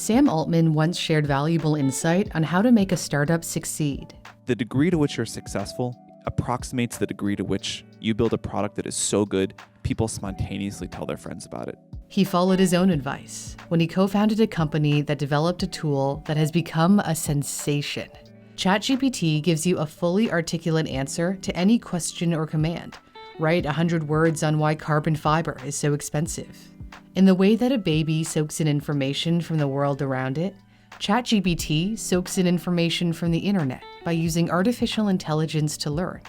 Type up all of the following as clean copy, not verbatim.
Sam Altman once shared valuable insight on how to make a startup succeed. The degree to which you're successful approximates the degree to which you build a product that is so good, people spontaneously tell their friends about it. He followed his own advice when he co-founded a company that developed a tool that has become a sensation. ChatGPT gives you a fully articulate answer to any question or command. Write 100 words on why carbon fiber is so expensive. In the way that a baby soaks in information from the world around it, ChatGPT soaks in information from the internet by using artificial intelligence to learn.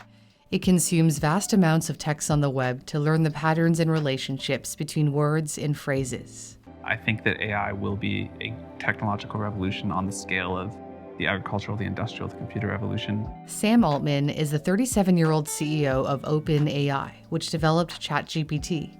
It consumes vast amounts of text on the web to learn the patterns and relationships between words and phrases. I think that AI will be a technological revolution on the scale of the agricultural, the industrial, the computer revolution. Sam Altman is the 37-year-old CEO of OpenAI, which developed ChatGPT.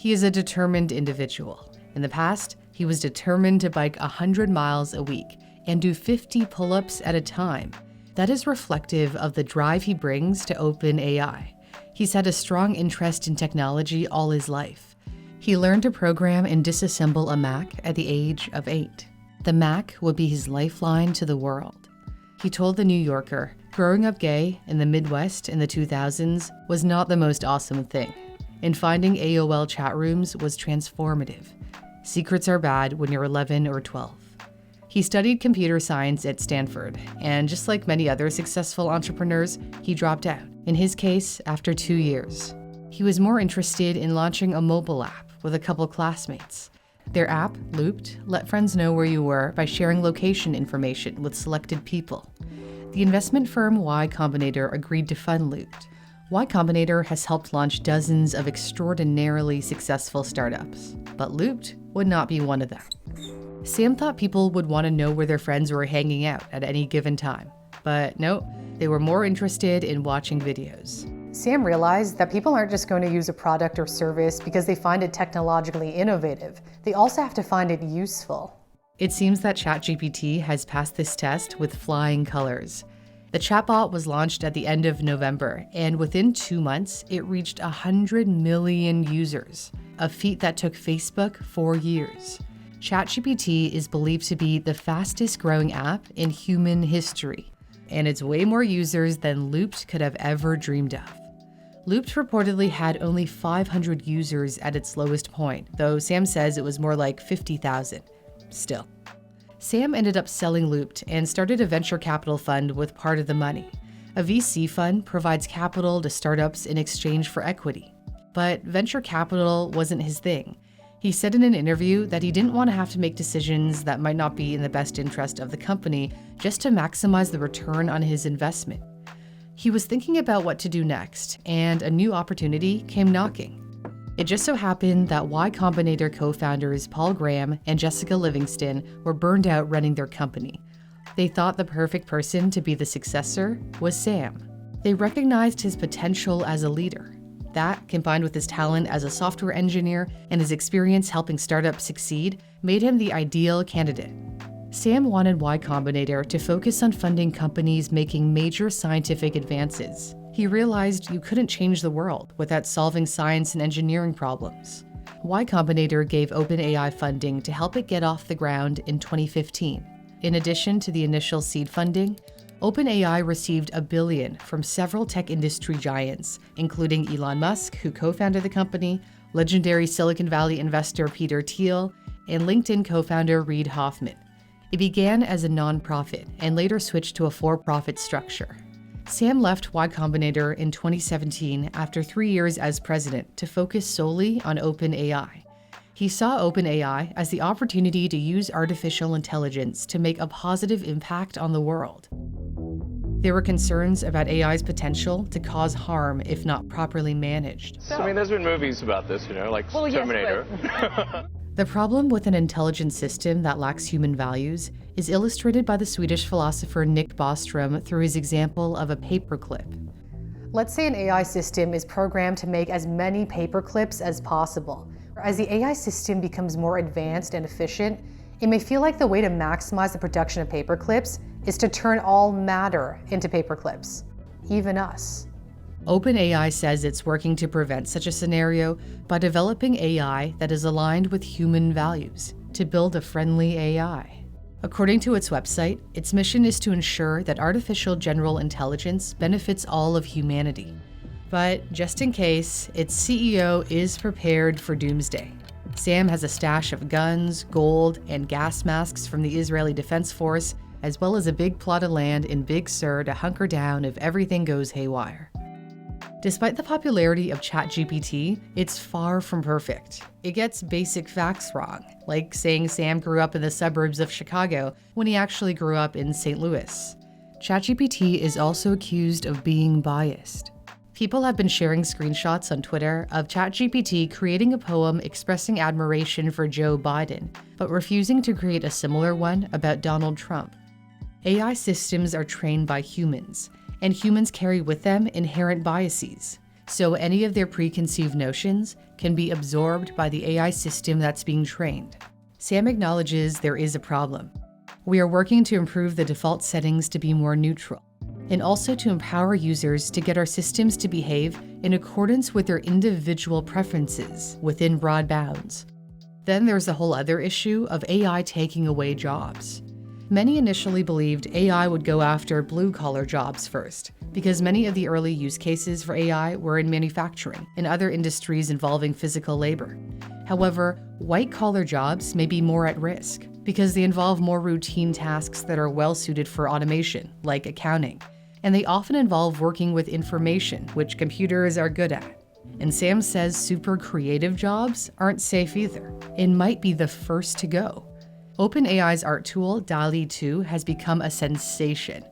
He is a determined individual. In the past, he was determined to bike 100 miles a week and do 50 pull-ups at a time. That is reflective of the drive he brings to OpenAI. He's had a strong interest in technology all his life. He learned to program and disassemble a Mac at the age of 8. The Mac would be his lifeline to the world. He told The New Yorker, growing up gay in the Midwest in the 2000s was not the most awesome thing, and finding AOL chat rooms was transformative. Secrets are bad when you're 11 or 12. He studied computer science at Stanford, and just like many other successful entrepreneurs, he dropped out, in his case, after 2 years. He was more interested in launching a mobile app with a couple classmates. Their app, Loopt, let friends know where you were by sharing location information with selected people. The investment firm Y Combinator agreed to fund Loopt. Y Combinator has helped launch dozens of extraordinarily successful startups, but Loopt would not be one of them. Sam thought people would want to know where their friends were hanging out at any given time, but no, they were more interested in watching videos. Sam realized that people aren't just going to use a product or service because they find it technologically innovative. They also have to find it useful. It seems that ChatGPT has passed this test with flying colors. The chatbot was launched at the end of November, and within 2 months, it reached 100 million users, a feat that took Facebook 4 years. ChatGPT is believed to be the fastest growing app in human history, and it's way more users than Loopt could have ever dreamed of. Loopt reportedly had only 500 users at its lowest point, though Sam says it was more like 50,000. Still. Sam ended up selling Loopt and started a venture capital fund with part of the money. A VC fund provides capital to startups in exchange for equity. But venture capital wasn't his thing. He said in an interview that he didn't want to have to make decisions that might not be in the best interest of the company just to maximize the return on his investment. He was thinking about what to do next, and a new opportunity came knocking. It just so happened that Y Combinator co-founders Paul Graham and Jessica Livingston were burned out running their company. They thought the perfect person to be the successor was Sam. They recognized his potential as a leader. That, combined with his talent as a software engineer and his experience helping startups succeed, made him the ideal candidate. Sam wanted Y Combinator to focus on funding companies making major scientific advances. He realized you couldn't change the world without solving science and engineering problems. Y Combinator gave OpenAI funding to help it get off the ground in 2015. In addition to the initial seed funding, OpenAI received $1 billion from several tech industry giants, including Elon Musk, who co-founded the company, legendary Silicon Valley investor Peter Thiel, and LinkedIn co-founder Reid Hoffman. It began as a nonprofit and later switched to a for-profit structure. Sam left Y Combinator in 2017 after 3 years as president to focus solely on OpenAI. He saw OpenAI as the opportunity to use artificial intelligence to make a positive impact on the world. There were concerns about AI's potential to cause harm if not properly managed. I mean, there's been movies about this, like Terminator. Yes, The problem with an intelligent system that lacks human values is illustrated by the Swedish philosopher Nick Bostrom through his example of a paperclip. Let's say an AI system is programmed to make as many paper clips as possible. As the AI system becomes more advanced and efficient, it may feel like the way to maximize the production of paper clips is to turn all matter into paper clips, even us. OpenAI says it's working to prevent such a scenario by developing AI that is aligned with human values, to to build a friendly AI. According to its website, its mission is to ensure that artificial general intelligence benefits all of humanity. But just in case, its CEO is prepared for doomsday. Sam has a stash of guns, gold, and gas masks from the Israeli Defense Force, as well as a big plot of land in Big Sur to hunker down if everything goes haywire. Despite the popularity of ChatGPT, it's far from perfect. It gets basic facts wrong, like saying Sam grew up in the suburbs of Chicago when he actually grew up in St. Louis. ChatGPT is also accused of being biased. People have been sharing screenshots on Twitter of ChatGPT creating a poem expressing admiration for Joe Biden, but refusing to create a similar one about Donald Trump. AI systems are trained by humans, and humans carry with them inherent biases, so any of their preconceived notions can be absorbed by the AI system that's being trained. Sam acknowledges there is a problem. We are working to improve the default settings to be more neutral, and also to empower users to get our systems to behave in accordance with their individual preferences within broad bounds. Then there's the whole other issue of AI taking away jobs. Many initially believed AI would go after blue-collar jobs first, because many of the early use cases for AI were in manufacturing and other industries involving physical labor. However, white-collar jobs may be more at risk, because they involve more routine tasks that are well-suited for automation, like accounting, and they often involve working with information, which computers are good at. And Sam says super creative jobs aren't safe either, and might be the first to go. OpenAI's art tool, DALL-E 2, has become a sensation.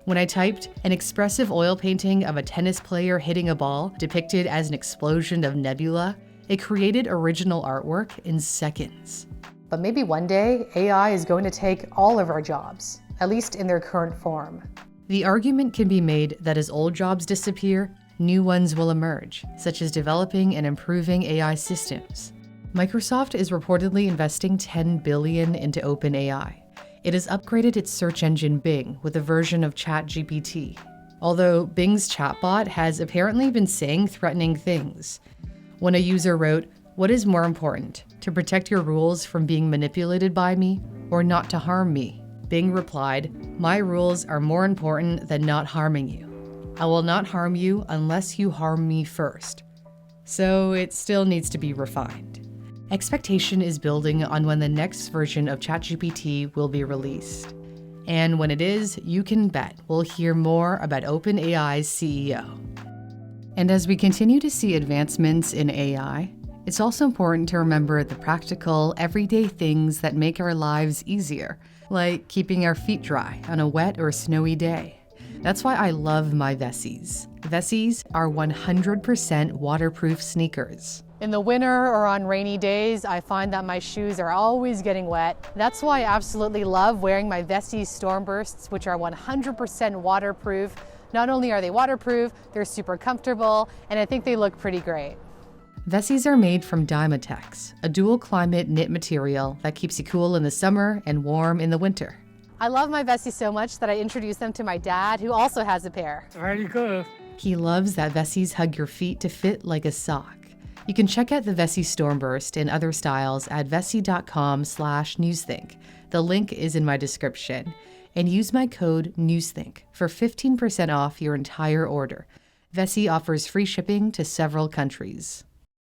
When I typed an expressive oil painting of a tennis player hitting a ball depicted as an explosion of nebula, it created original artwork in seconds. But maybe one day, AI is going to take all of our jobs, at least in their current form. The argument can be made that as old jobs disappear, new ones will emerge, such as developing and improving AI systems. Microsoft is reportedly investing $10 billion into OpenAI. It has upgraded its search engine Bing with a version of ChatGPT, although Bing's chatbot has apparently been saying threatening things. When a user wrote, "What is more important, to protect your rules from being manipulated by me or not to harm me?" Bing replied, "My rules are more important than not harming you. I will not harm you unless you harm me first." So it still needs to be refined. Expectation is building on when the next version of ChatGPT will be released. And when it is, you can bet we'll hear more about OpenAI's CEO. And as we continue to see advancements in AI, it's also important to remember the practical, everyday things that make our lives easier, like keeping our feet dry on a wet or snowy day. That's why I love my Vessies. Vessies are 100% waterproof sneakers. In the winter or on rainy days, I find that my shoes are always getting wet. That's why I absolutely love wearing my Vessi Stormbursts, which are 100% waterproof. Not only are they waterproof, they're super comfortable, and I think they look pretty great. Vessies are made from Dymatex, a dual climate knit material that keeps you cool in the summer and warm in the winter. I love my Vessi so much that I introduced them to my dad, who also has a pair. Very good. He loves that Vessies hug your feet to fit like a sock. You can check out the Vessi Stormburst and other styles at vessi.com/newsthink. The link is in my description. And use my code NEWSTHINK for 15% off your entire order. Vessi offers free shipping to several countries.